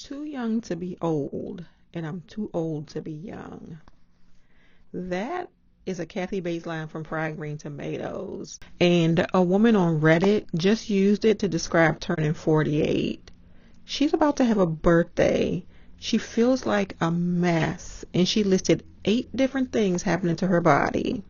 Too young to be old, and I'm too old to be young. That is a Kathy Bates line from Fried Green Tomatoes. And a woman on Reddit just used it to describe turning 48. She's about to have a birthday. She feels like a mess, and she listed 8 different things happening to her body.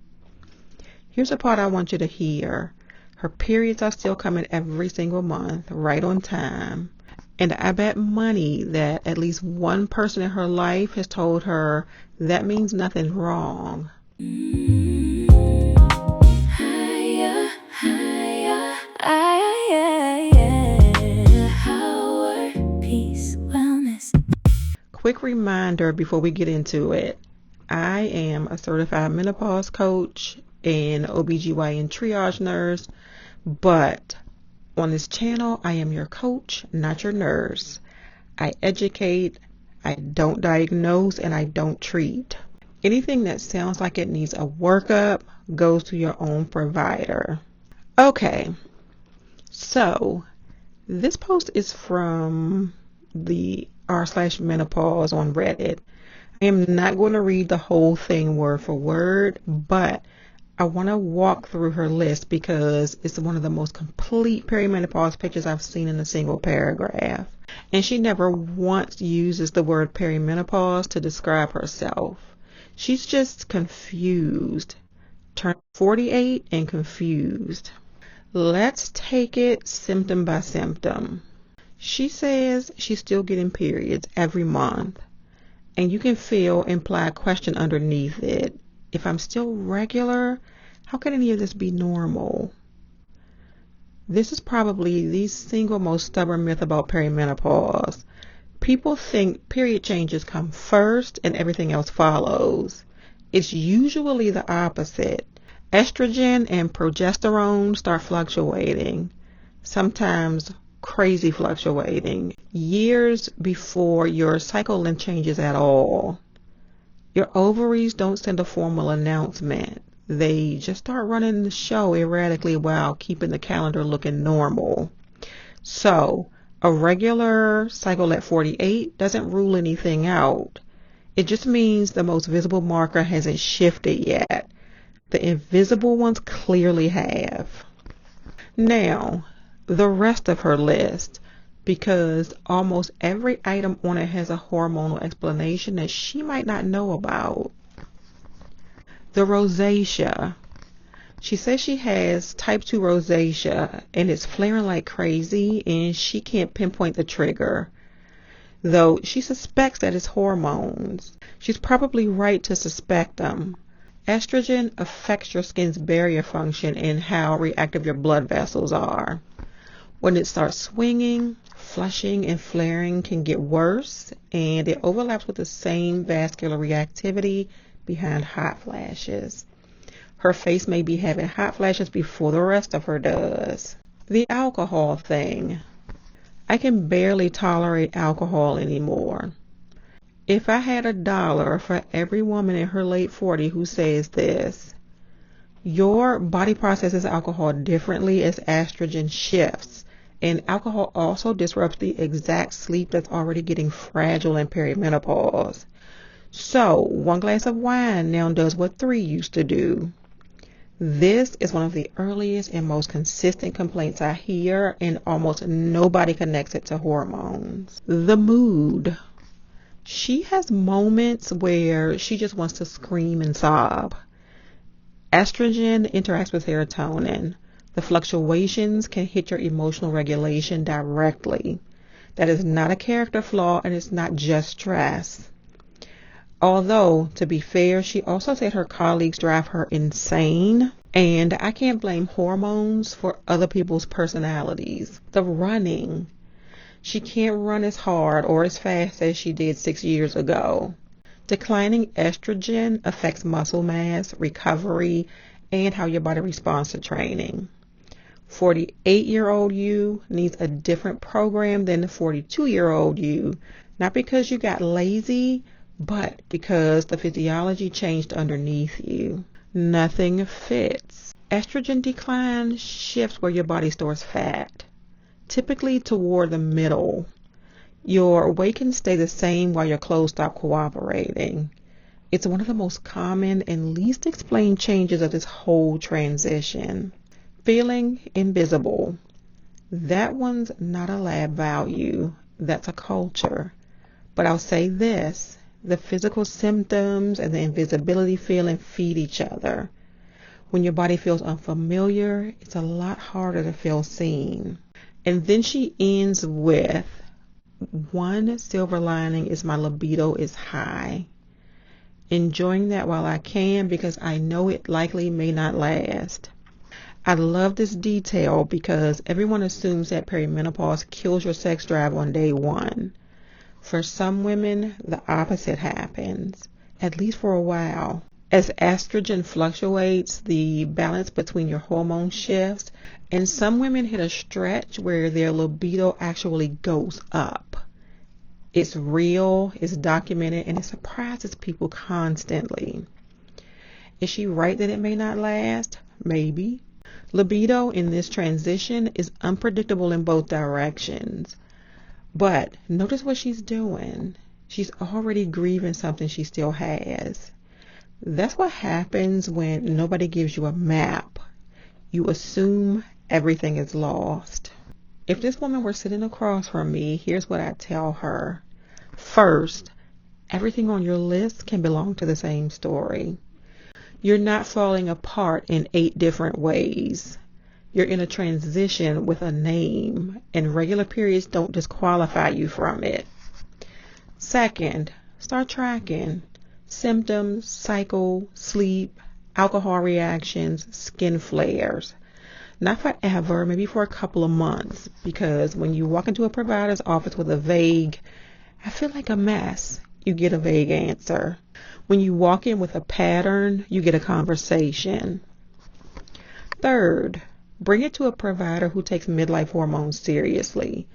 Here's a part I want you to hear. Her periods are still coming every single month, right on time. And I bet money that at least one person in her life has told her that means nothing's wrong. Higher, higher, Howard Peace Wellness. Quick reminder before we get into it. I am a certified menopause coach and OBGYN triage nurse, but on this channel, I am your coach, not your nurse. I educate, I don't diagnose, and I don't treat. Anything that sounds like it needs a workup goes to your own provider. Okay, so this post is from the r/menopause on Reddit. I am not going to read the whole thing word for word, but I want to walk through her list because it's one of the most complete perimenopause pictures I've seen in a single paragraph. And she never once uses the word perimenopause to describe herself. She's just confused. Turned 48 and confused. Let's take it symptom by symptom. She says she's still getting periods every month. And you can feel implied question underneath it. If I'm still regular, how can any of this be normal? This is probably the single most stubborn myth about perimenopause. People think period changes come first and everything else follows. It's usually the opposite. Estrogen and progesterone start fluctuating, sometimes crazy fluctuating, years before your cycle length changes at all. Your ovaries don't send a formal announcement. They just start running the show erratically while keeping the calendar looking normal. So, a regular cycle at 48 doesn't rule anything out. It just means the most visible marker hasn't shifted yet. The invisible ones clearly have. Now, the rest of her list, because almost every item on it has a hormonal explanation that she might not know about. The rosacea. She says she has type 2 rosacea and it's flaring like crazy and she can't pinpoint the trigger, though she suspects that it's hormones. She's probably right to suspect them. Estrogen affects your skin's barrier function and how reactive your blood vessels are. When it starts swinging, flushing and flaring can get worse, and it overlaps with the same vascular reactivity behind hot flashes. Her face may be having hot flashes before the rest of her does. The alcohol thing. I can barely tolerate alcohol anymore. If I had $1 for every woman in her late 40s who says this, your body processes alcohol differently as estrogen shifts. And alcohol also disrupts the exact sleep that's already getting fragile in perimenopause. So, 1 glass of wine now does what 3 used to do. This is one of the earliest and most consistent complaints I hear, and almost nobody connects it to hormones. The mood. She has moments where she just wants to scream and sob. Estrogen interacts with serotonin. The fluctuations can hit your emotional regulation directly. That is not a character flaw and it's not just stress. Although, to be fair, she also said her colleagues drive her insane, and I can't blame hormones for other people's personalities. The running. She can't run as hard or as fast as she did 6 years ago. Declining estrogen affects muscle mass, recovery, and how your body responds to training. 48-year-old you needs a different program than the 42-year-old you, not because you got lazy, but because the physiology changed underneath you. Nothing fits. Estrogen decline shifts where your body stores fat, typically toward the middle. Your weight can stay the same while your clothes stop cooperating. It's one of the most common and least explained changes of this whole transition. Feeling invisible. That one's not a lab value. That's a culture. But I'll say this, the physical symptoms and the invisibility feeling feed each other. When your body feels unfamiliar, it's a lot harder to feel seen. And then she ends with, one silver lining is my libido is high. Enjoying that while I can because I know it likely may not last. I love this detail because everyone assumes that perimenopause kills your sex drive on day one. For some women, the opposite happens, at least for a while. As estrogen fluctuates, the balance between your hormones shifts, and some women hit a stretch where their libido actually goes up. It's real, it's documented, and it surprises people constantly. Is she right that it may not last? Maybe. Libido in this transition is unpredictable in both directions. But notice what she's doing. She's already grieving something she still has. That's what happens when nobody gives you a map. You assume everything is lost. If this woman were sitting across from me, here's what I'd tell her. First, everything on your list can belong to the same story. You're not falling apart in 8 different ways. You're in a transition with a name, and regular periods don't disqualify you from it. Second, start tracking symptoms, cycle, sleep, alcohol reactions, skin flares. Not forever, maybe for a couple of months, because when you walk into a provider's office with a vague, I feel like a mess, you get a vague answer. When you walk in with a pattern, you get a conversation. Third, bring it to a provider who takes midlife hormones seriously.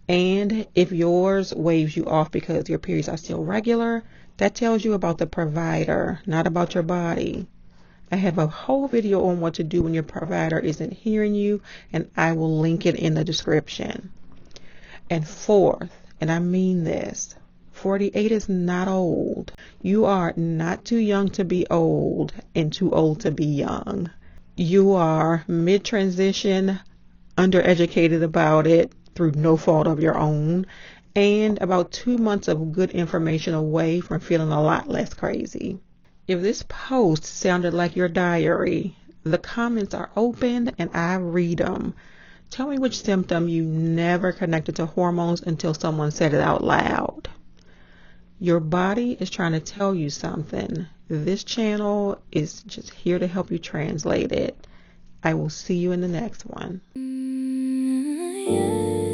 And if yours waves you off because your periods are still regular, that tells you about the provider, not about your body. I have a whole video on what to do when your provider isn't hearing you, and I will link it in the description. And fourth, and I mean this, 48 is not old. You are not too young to be old and too old to be young. You are mid-transition, undereducated about it through no fault of your own, and about 2 months of good information away from feeling a lot less crazy. If this post sounded like your diary, the comments are open and I read them. Tell me which symptom you never connected to hormones until someone said it out loud. Your body is trying to tell you something. This channel is just here to help you translate it. I will see you in the next one. Yeah.